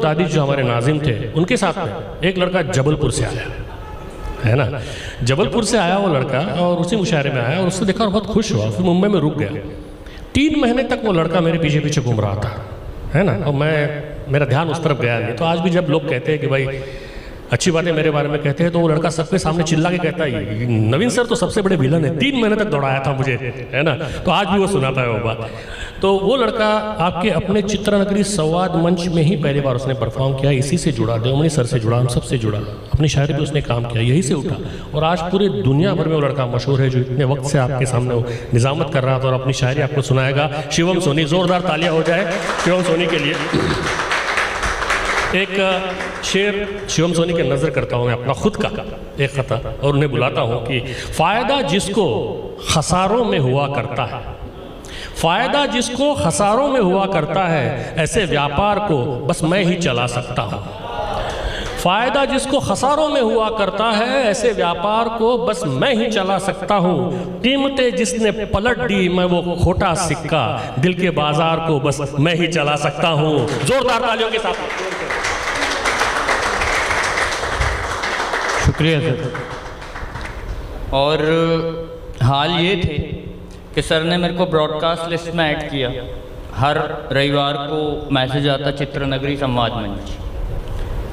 दादी जो हमारे नाजिम थे उनके साथ में एक लड़का जबलपुर से आया, है ना, जबलपुर से आया वो लड़का और उसी मुशायरे में आया और उससे देखा और बहुत खुश हुआ, फिर मुंबई में रुक गया। 3 महीने तक वो लड़का मेरे पीछे पीछे घूम रहा था, है ना, और मेरा ध्यान उस तरफ गया नहीं। तो आज भी जब लोग कहते हैं कि भाई अच्छी बातें मेरे बारे में कहते हैं तो वो लड़का सबके सामने चिल्ला के कहता है नवीन सर तो सबसे बड़े विलन है, 3 महीने तक दौड़ाया था मुझे, है ना। तो आज भी वो सुनाता है वो बात। तो वो लड़का आपके अपने चित्रनगरी संवाद मंच में ही पहली बार उसने परफॉर्म किया, इसी से जुड़ा, देवमणि सर से जुड़ा, हम सब से जुड़ा, अपनी शायरी पे उसने काम किया, यही से उठा और आज पूरे दुनिया भर में वो लड़का मशहूर है जो इतने वक्त से आपके सामने वो निजामत कर रहा था और अपनी शायरी आपको सुनाएगा। शिवम सोनी, जोरदार तालियां हो जाए शिवम सोनी के लिए। एक शेर शिवम सोनी के नज़र करता हूँ मैं अपना खुद का एक खता और उन्हें बुलाता हूँ कि फ़ायदा जिसको खसारों में हुआ करता है, फ़ायदा जिसको खसारों में हुआ करता है, ऐसे व्यापार को बस मैं ही चला सकता हूँ। फ़ायदा जिसको खसारों में हुआ करता है, ऐसे व्यापार को बस मैं ही चला सकता हूँ। कीमतें जिसने पलट दी मैं वो खोटा सिक्का, दिल के बाजार को बस मैं ही चला सकता हूँ। जोरदार तालियों के साथ। शुक्रिया सर। और हाल ये थे कि सर ने मेरे को ब्रॉडकास्ट लिस्ट में ऐड किया, हर रविवार को मैसेज आता चित्रनगरी संवाद मंच।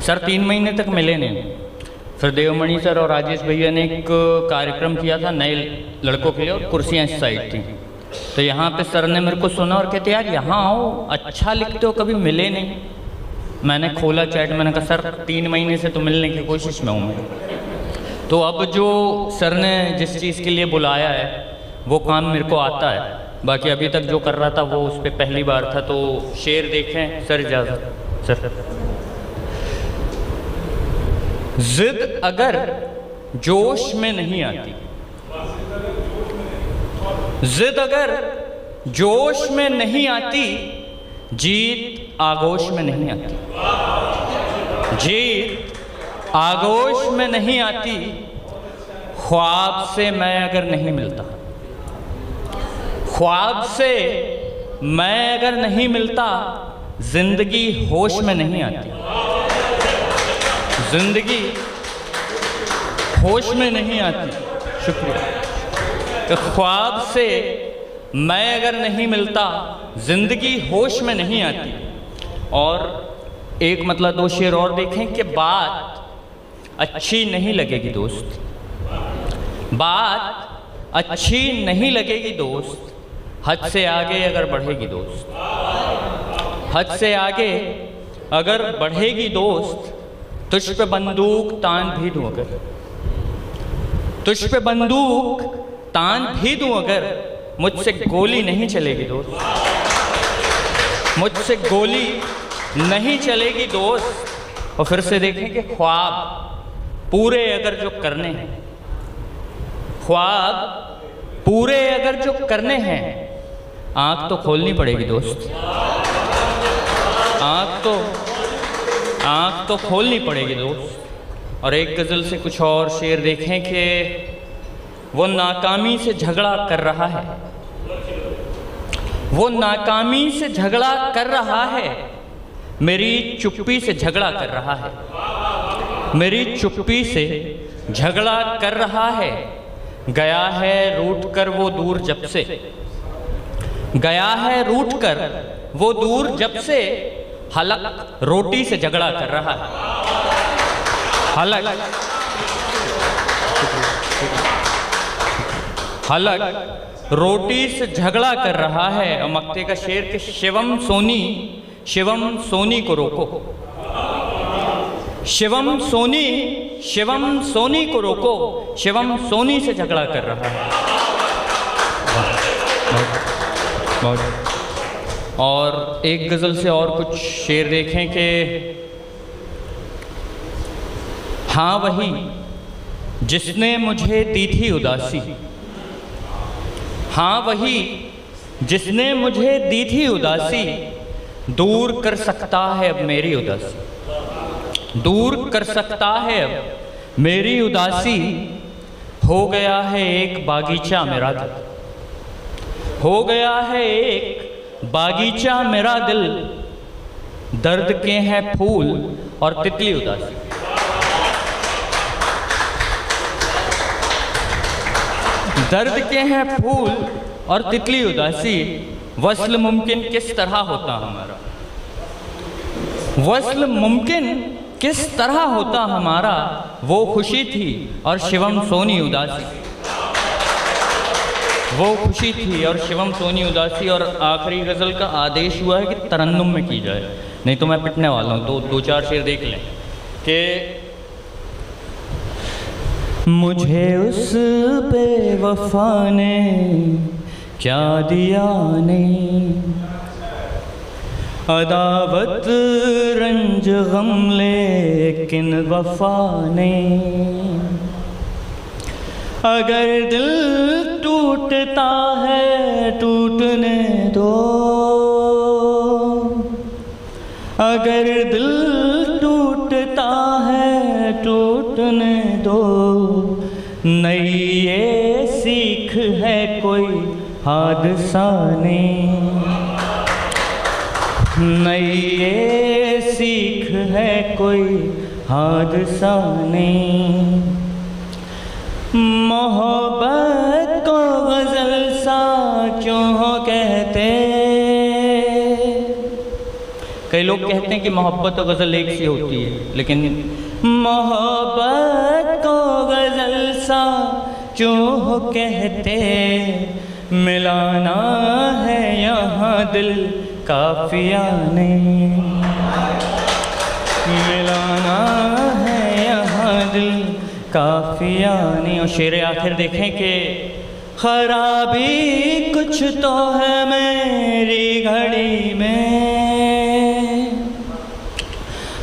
सर 3 महीने तक मिले नहीं। फिर देवमणि सर और राजेश भैया ने एक कार्यक्रम किया था नए लड़कों के लिए और कुर्सियाँ इस साइड थी, तो यहाँ पे सर ने मेरे को सुना और कहते यार यहाँ आओ, अच्छा लिखते हो, कभी मिले नहीं। मैंने खोला चैट, मैंने कहा सर 3 महीने से तो मिलने की कोशिश में हूँ मैं। तो अब जो सर ने जिस चीज़ के लिए बुलाया है वो काम मेरे को आता है, बाकी अभी तक जो कर रहा था वो उस पर पहली बार था। तो शेर देखें सर, इजाज़त सर। जिद अगर जोश में नहीं आती, जिद अगर जोश में नहीं आती, जीत आगोश में नहीं आती, जीत आगोश में नहीं आती। ख्वाब से मैं अगर नहीं मिलता, ख्वाब से मैं अगर नहीं मिलता, जिंदगी होश में नहीं आती, जिंदगी होश में नहीं आती। शुक्रिया। तो ख्वाब से मैं अगर नहीं मिलता, जिंदगी होश में नहीं आती। और एक मतलब 2 शेर और देखें कि बात अच्छी नहीं लगेगी दोस्त, बात अच्छी नहीं लगेगी दोस्त, हद से आगे अगर बढ़ेगी दोस्त, हद से आगे अगर बढ़ेगी दोस्त, तुझ पे बंदूक तान भी दूं अगर, तुझ पे बंदूक तान भी दूं अगर, मुझसे गोली नहीं चलेगी दोस्त, मुझसे गोली नहीं चलेगी दोस्त। और फिर से देखें कि ख्वाब पूरे अगर जो करने हैं, ख्वाब पूरे अगर जो करने हैं, आँख तो खोलनी पड़ेगी दोस्त, आँख तो खोलनी पड़ेगी दोस्त। और एक गज़ल से कुछ और शेर देखें कि वो नाकामी से झगड़ा कर रहा है, वो नाकामी से झगड़ा कर रहा है, मेरी चुप्पी से झगड़ा कर रहा है, मेरी चुप्पी से झगड़ा कर रहा है। गया है रूठ कर वो दूर जब से, गया है रूठ कर वो दूर जब से, हलक रोटी से झगड़ा कर रहा है, हलक रोटी से झगड़ा कर रहा है। और मक्ते का शेर के शिवम सोनी को रोको, शिवम सोनी को रोको, शिवम सोनी से झगड़ा कर रहा है। और एक गज़ल से और कुछ शेर देखें कि हाँ वही जिसने मुझे दी थी उदासी, हाँ वही जिसने मुझे दी थी उदासी, दूर कर सकता है अब मेरी उदासी, दूर कर सकता है अब मेरी उदासी। हो गया है एक बागीचा मेरा दिल, हो गया है एक बागीचा मेरा दिल, दर्द के हैं फूल और तितली उदासी। दर्द के हैं फूल और तितली उदासी, वस्ल मुमकिन किस तरह होता हमारा। वस्ल मुमकिन किस तरह होता हमारा, वो खुशी थी और शिवम सोनी उदासी। वो खुशी थी और शिवम सोनी उदासी। और आखिरी गज़ल का आदेश हुआ है कि तरन्नुम में की जाए, नहीं तो मैं पिटने वाला हूँ। तो दो चार शेर देख लें कि मुझे उस बेवफा ने क्या दिया नहीं, अदावत रंज गम लेकिन वफा ने। अगर दिल टूटता है टूटने दो, अगर दिल टूटता है टूटने दो। नई ये सीख है कोई हादसा नहीं, नई ये सीख है कोई हादसा नहीं। मोहब्बत को गज़ल सा क्यों कहते, कई लोग कहते हैं कि मोहब्बत और गज़ल एक सी होती है, लेकिन मोहब्बत को गज़ल सा क्यों कहते। मिलाना है यहाँ दिल काफिया नहीं, मिलाना है यहाँ दिल काफिया नहीं। और शेर आखिर देखें कि खराबी कुछ तो है मेरी घड़ी में,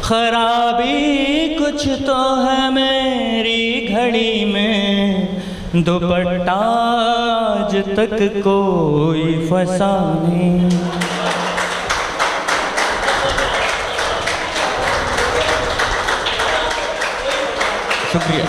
खराबी कुछ तो है मेरी घड़ी में। दुपट्टा आज तक कोई फंसा नहीं। शुक्रिया।